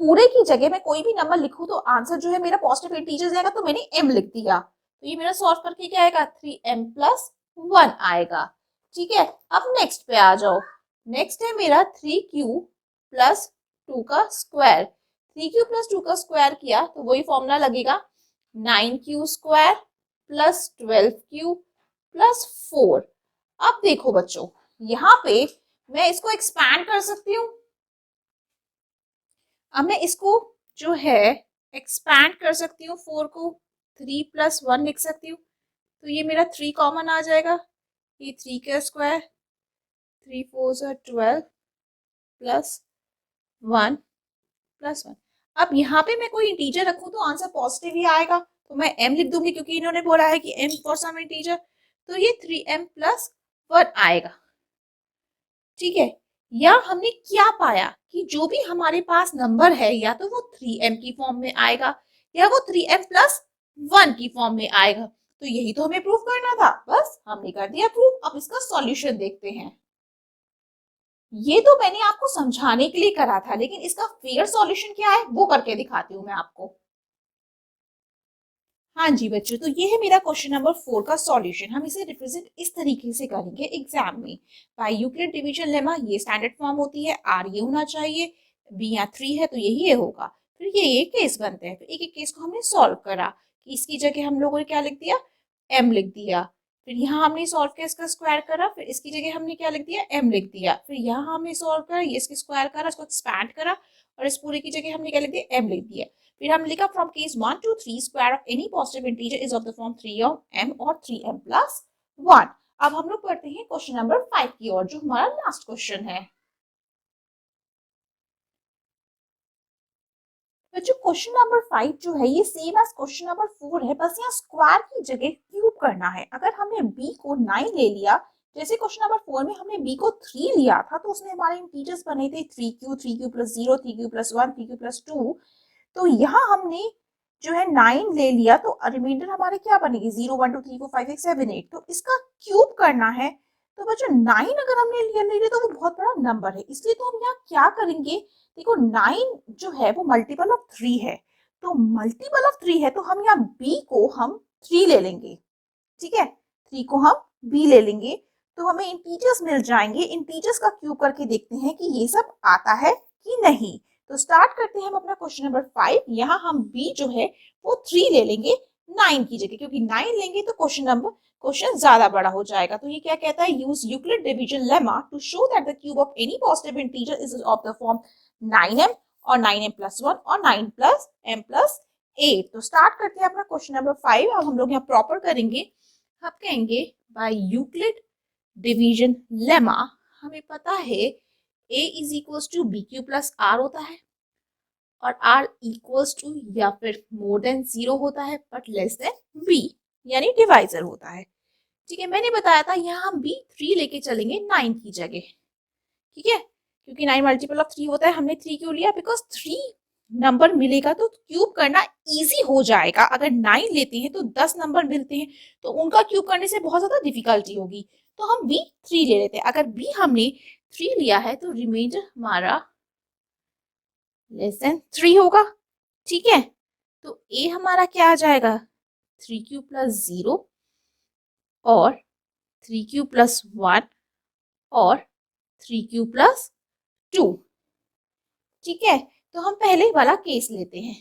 पूरे की जगह मैं कोई भी नंबर लिखूं तो आंसर जो है मेरा पॉजिटिव इंटीजर जाएगा, तो मैंने m लिख दिया, तो ये मेरा सॉल्व करके क्या आएगा 3m+1 आएगा। ठीक है, अब नेक्स्ट पे आ जाओ। नेक्स्ट है मेरा 3q+2 का स्क्वायर। 3q+2 का स्क्वायर किया तो वही फॉर्मूला लगेगा 9q² + 12q+4। अब देखो बच्चों, यहाँ पे मैं इसको एक्सपैंड कर सकती हूँ। अब मैं इसको जो है एक्सपैंड कर सकती हूँ, 4 को 3+1 लिख सकती हूँ, तो ये मेरा 3 कॉमन आ जाएगा, ये 3 का स्क्वायर, 3 4 12 +1 अब यहाँ पे मैं कोई इंटीजर रखूं तो आंसर पॉजिटिव ही आएगा, तो मैं m लिख दूंगी क्योंकि इन्होंने बोला है कि m फॉर सम इंटीजर, तो ये 3m+1 आएगा। ठीक है, या हमने क्या पाया कि जो भी हमारे पास नंबर है या तो वो 3m की फॉर्म में आएगा या वो 3m+1 की फॉर्म में आएगा, तो यही तो हमें प्रूव करना था, बस हमने कर दिया प्रूव। अब इसका सॉल्यूशन देखते हैं। ये तो मैंने आपको समझाने के लिए करा था, लेकिन इसका फेयर सॉल्यूशन क्या है वो करके दिखाती हूँ मैं आपको। हाँ जी बच्चों, तो ये है मेरा क्वेश्चन नंबर 4 का सॉल्यूशन। हम इसे रिप्रेजेंट इस तरीके से करेंगे एग्जाम में, बाय यूक्लिड डिवीजन लेमा। ये स्टैंडर्ड फॉर्म होती है, आर ये होना चाहिए, बी यहाँ 3 है तो यही ये होगा, फिर ये केस बनते हैं। तो एक एक केस को हमने सॉल्व करा कि इसकी जगह हम लोगों ने क्या लिख दिया, एम लिख दिया। फिर यहाँ हमने सॉल्व किया, इसका स्क्वायर करा, फिर इसकी जगह हमने क्या लिख दिया, एम लिख दिया। फिर यहाँ हमने सॉल्व करा, ये इसकी स्क्वायर करा, इसको एक्सपैंड करा, और इस पूरे की जगह हमने क्या लिख दिया, एम लिख दिया। फिर हम लिखा from case 1 to 3 square of any positive integer is of the form 3m और 3m+1। अब हम लोग पढ़ते हैं क्वेश्चन नंबर 5 की ओर, जो हमारा लास्ट क्वेश्चन है। तो जो क्वेश्चन नंबर 5 जो है ये सेम एज क्वेश्चन नंबर 4 है, बस यहाँ स्क्वायर की जगह क्यूब करना है। अगर हमने b को 9 ले लिया, जैसे क्वेश्चन नंबर 4 में हमने b को 3 लिया था, तो उसमें हमारे इंटीजर्स बने थे 3q, 3q+0, 3q+1, 3q+2। तो यहाँ हमने जो है 9 ले लिया, तो रिमाइंडर हमारे क्या बनेगी, 0 1 2 3 4 5 6 7 8। तो इसका क्यूब करना है, तो बच्चों 9 अगर हमने लिया ले लिया तो वो बहुत बड़ा नंबर है, इसलिए तो हम यहाँ क्या करेंगे, देखो 9 जो है वो मल्टीपल ऑफ 3 है, तो मल्टीपल ऑफ 3 है तो हम यहाँ b को हम 3 ले लेंगे। ठीक है, 3 को हम b ले लेंगे, तो हमें इंटीजर्स मिल जाएंगे। इंटीजर्स का क्यूब करके देखते हैं कि ये सब आता है कि नहीं। तो स्टार्ट करते हैं हम अपना क्वेश्चन नंबर 5। यहाँ हम b जो है वो 3 ले लेंगे 9 की जगह, क्योंकि 9 लेंगे तो क्वेश्चन ज्यादा बड़ा हो जाएगा। तो ये क्या कहता है, use Euclid division lemma to show that the cube of any positive integer is of the form 9m और 9m+1 और 9m+m+8। तो स्टार्ट करते हैं अपना क्वेश्चन नंबर 5। अब हम लोग यहाँ प्रॉपर करेंगे, हम कहेंगे बाय यूक्लिड डिवीजन लेमा हमें पता है a is equals to b q plus r होता है, और r इक्वल्स टू या फिर मोर देन 0 होता है बट लेस देन b, यानी डिवाइजर होता है। ठीक है, मैंने बताया था यहाँ हम b 3 लेके चलेंगे 9 की जगह। ठीक है, क्योंकि 9 मल्टीपल ऑफ 3 होता है, हमने 3 क्यों लिया, बिकॉज 3 नंबर मिलेगा तो क्यूब करना इजी हो जाएगा। अगर 9 लेते हैं तो 10 नंबर मिलते हैं, तो उनका क्यूब करने से बहुत ज्यादा डिफिकल्टी होगी, तो हम b 3 ले लेते हैं। अगर b हमने 3 लिया है तो रिमाइंडर हमारा लेस देन 3 होगा। ठीक है, तो a हमारा क्या आ जाएगा, 3q+0 और 3q+1 और 3q+2। ठीक है, तो हम पहले वाला केस लेते हैं।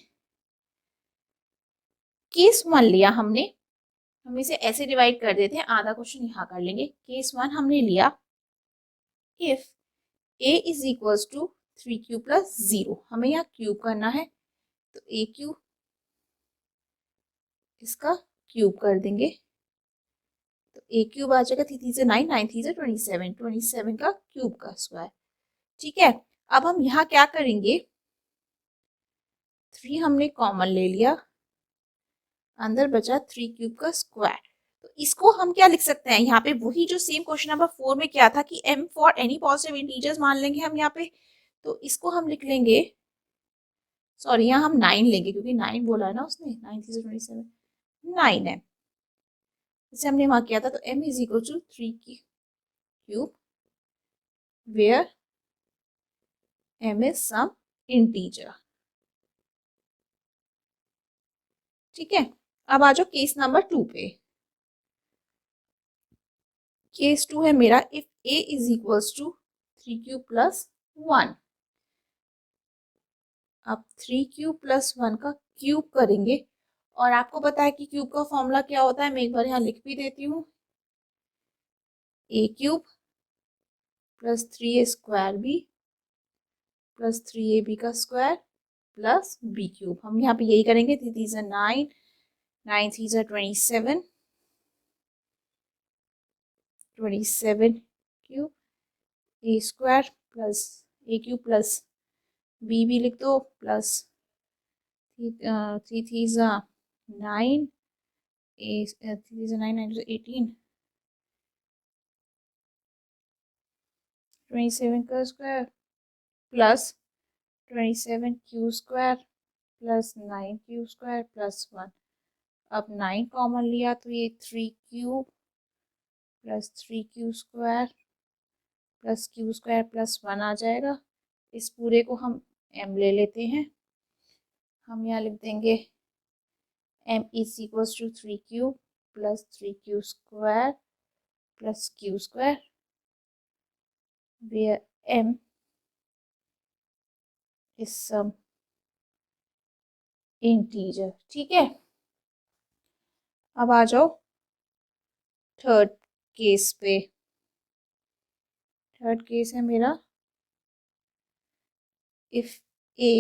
केस 1 लिया हमने, हम इसे ऐसे डिवाइड कर देते हैं, आधा क्वेश्चन यहाँ कर लेंगे। केस 1 हमने लिया, if a is equals to 3q+0, हमें यहाँ क्यूब करना है, तो a क्यूब, इसका क्यूब कर देंगे, तो a क्यूब आ जाएगा, 3 से 9, 9 से 27, 27 का क्यूब का स्क्वायर। ठीक है, अब हम यहाँ क्या करेंगे, 3 हमने कॉमन ले लिया, अंदर बचा 3 क्यूब का स्क्वायर। तो इसको हम क्या लिख सकते हैं, यहाँ पे वही जो सेम क्वेश्चन नंबर 4 में क्या था कि m for any positive integers मान लेंगे हम यहाँ पे, तो इसको हम लिख लेंगे, सॉरी यहाँ हम 9 लेंगे क्योंकि 9 बोला है ना उसने, 9 से 27, 9 है, जैसे हमने वहां किया था। तो m is equal to 3 cube where m is some integer. ठीक है, अब आ जाओ केस नंबर 2 पे। केस 2 है मेरा, if a is equals to 3q plus 1। अब 3q प्लस 1 का क्यूब करेंगे, और आपको पता है कि क्यूब का फॉर्मूला क्या होता है, मैं एक बार यहाँ लिख भी देती हूँ। a cube plus 3a square b plus 3ab का स्क्वायर प्लस b क्यूब। हम यहाँ पे यही करेंगे। 3 3 9, 9 3 27, 27 cube a square plus a cube plus b भी लिख दो, प्लस 3 3 9, 3 3 9, 9 18, 27 का square plus 27 Q square plus 9 Q square plus 1। अब 9 कॉमन लिया तो ये 3q plus 3q square plus q square plus 1 आ जाएगा। इस पूरे को हम m ले लेते हैं। हम यहाँ लिख देंगे m is equals to 3q plus 3q square plus q square, where m is some integer। ठीक है, अब आ जाओ थर्ड केस पे। थर्ड केस है मेरा, if a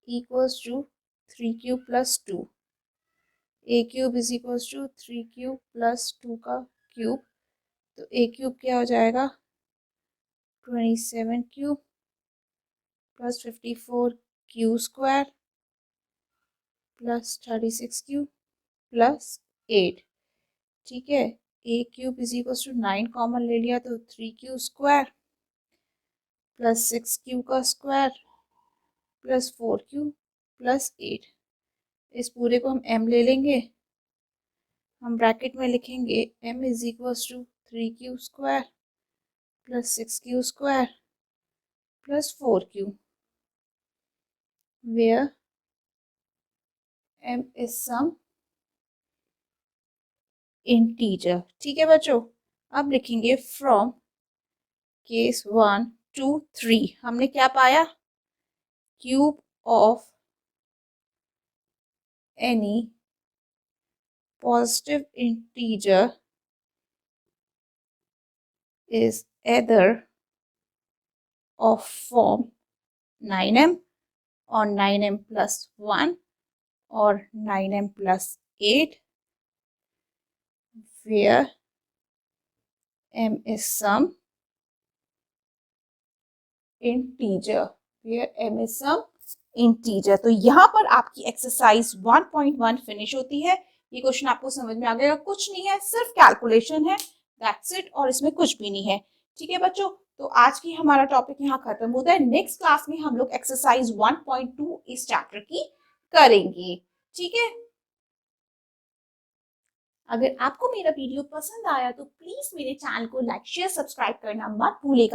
equals to 3q plus 2, a cube is equals to 3q plus 2 का cube, तो a क्यूब क्या हो जाएगा 27 cube plus 54 q square plus 36 cube plus 8। ठीक है, a cube is equals to 9 common ले लिया तो 3q स्क्वायर प्लस 6q का स्क्वायर प्लस 4q प्लस 8। इस पूरे को हम m ले लेंगे। हम ब्रैकेट में लिखेंगे m is equals to 3q square plus 6q square plus 4q, where m is some integer। ठीक है बच्चों, अब लिखेंगे फ्रॉम केस 1 to 3 हमने क्या पाया, cube of any positive integer is either of form 9m or 9m plus 1 or 9m plus 8, where m is some integer, where m is some integer। तो यहाँ पर आपकी एक्सरसाइज 1.1 फिनिश होती है। ये क्वेश्चन आपको समझ में आ गया, कुछ नहीं है, सिर्फ कैलकुलेशन है, दैट्स इट, और इसमें कुछ भी नहीं है। ठीक है बच्चों, तो आज की हमारा टॉपिक यहाँ खत्म होता है। नेक्स्ट क्लास में हम लोग एक्सरसाइज 1.2 इस चैप्टर की करेंगे। ठीक है, अगर आपको मेरा वीडियो पसंद आया तो प्लीज मेरे चैनल को लाइक शेयर सब्सक्राइब करना मत भूलिएगा।